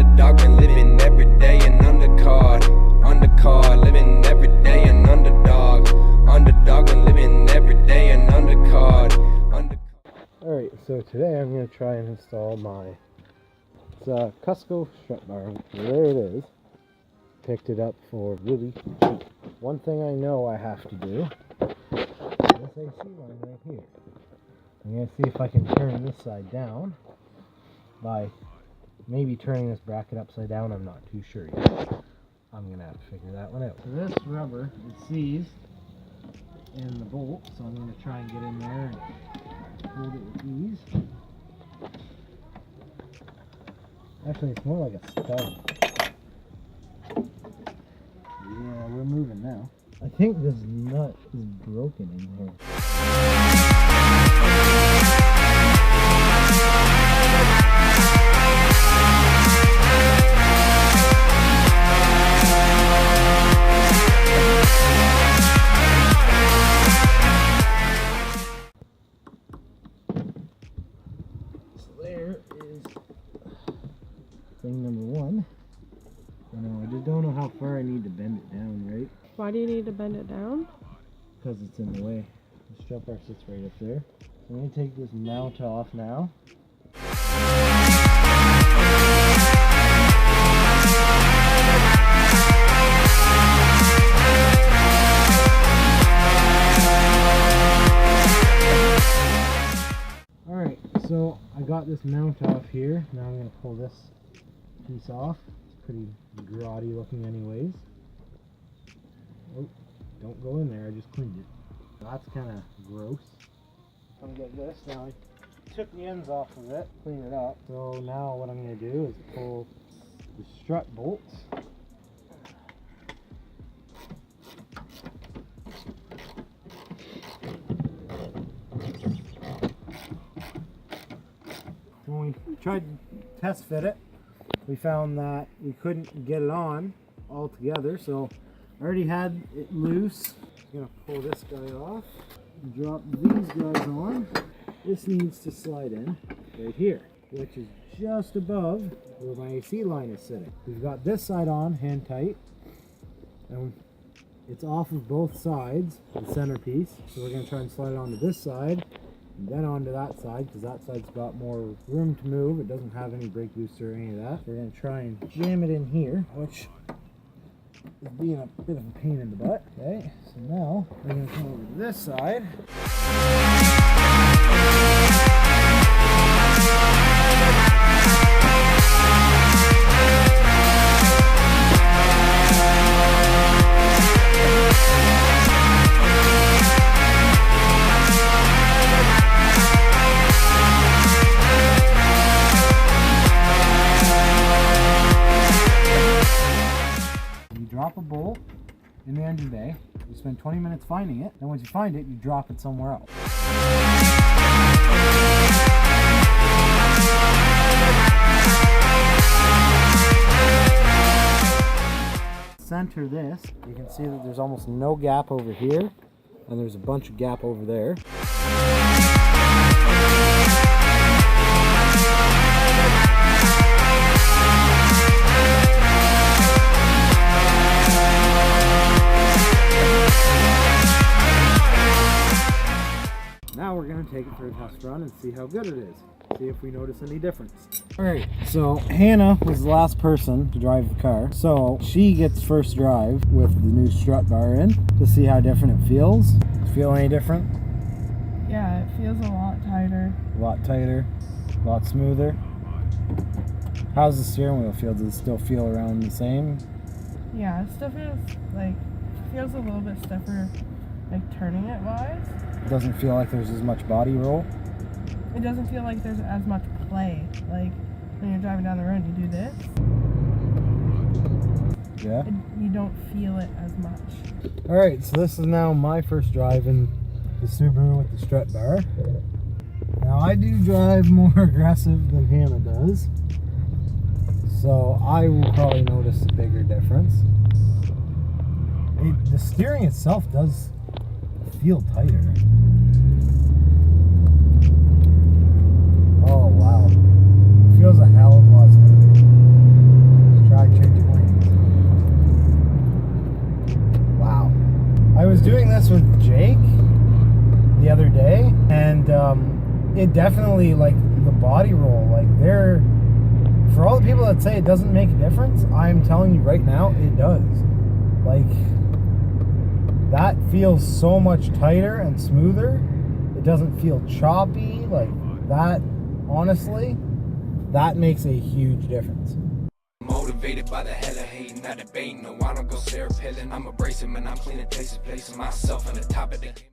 underdog, been living every day an undercard. Undercard, living every day an underdog. Underdog, been living every day an undercard. Alright, so today I'm going to try and install my Cusco strut bar. There it is. Picked it up for really cheap. One thing I know I have to do is this AC line right here. I'm going to see if I can turn this side down by maybe turning this bracket upside down. I'm not too sure yet. I'm going to have to figure that one out. So this rubber is seized in the bolt, so I'm going to try and get in there and hold it with ease. Actually, it's more like a stud. Yeah, we're moving now. I think this nut is broken in here. Thing number one. I just don't know how far I need to bend it down, right? Why do you need to bend it down? Because it's in the way. The strut bar sits right up there. I'm going to take this mount off now. Alright, so I got this mount off here. Now I'm going to pull this piece off. It's pretty grotty looking anyways. Oh, don't go in there, I just cleaned it. That's kind of gross. I'm going to get this. Now I took the ends off of it, clean it up. So now what I'm going to do is pull the strut bolts. When we tried to test fit it, we found that we couldn't get it on all together, so I already had it loose. I'm going to pull this guy off and drop these guys on. This needs to slide in right here, which is just above where my AC line is sitting. We've got this side on hand tight, and it's off of both sides, the centerpiece, so we're going to try and slide it onto this side and then onto that side, because that side's got more room to move. It doesn't have any brake booster or any of that. We're going to try and jam it in here, which is being a bit of a pain in the butt. Okay, so now we're going to come over to this side. Drop a bolt in the engine bay, you spend 20 minutes finding it, then once you find it, you drop it somewhere else. Center this, you can see that there's almost no gap over here, and there's a bunch of gap over there. Now we're going to take it for a test run and see how good it is. See if we notice any difference. Alright, so Hannah was the last person to drive the car. So she gets first drive with the new strut bar in to see how different it feels. Does it feel any different? Yeah, it feels a lot tighter. A lot tighter, a lot smoother. How's the steering wheel feel? Does it still feel around the same? Yeah, it still feels a little bit stiffer, like turning it wise. It doesn't feel like there's as much body roll? It doesn't feel like there's as much play. Like when you're driving down the road, you do this. Yeah. You don't feel it as much. Alright, so this is now my first drive in the Subaru with the strut bar. Now I do drive more aggressive than Hannah does, so I will probably notice a bigger difference. The steering itself does feel tighter. Oh wow, it feels a hell of a lot smoother. was doing this with Jake the other day, and it definitely, like, the body roll, like, for all the people that say it doesn't make a difference, I'm telling you right now, it does. Like, that feels so much tighter and smoother. It doesn't feel choppy. Like, that, honestly, that makes a huge difference. Motivated by the hella hate, not debating. No, I don't go Sarah Palin. I'm embracing, man. I'm cleaning places, placing myself on the top of the game.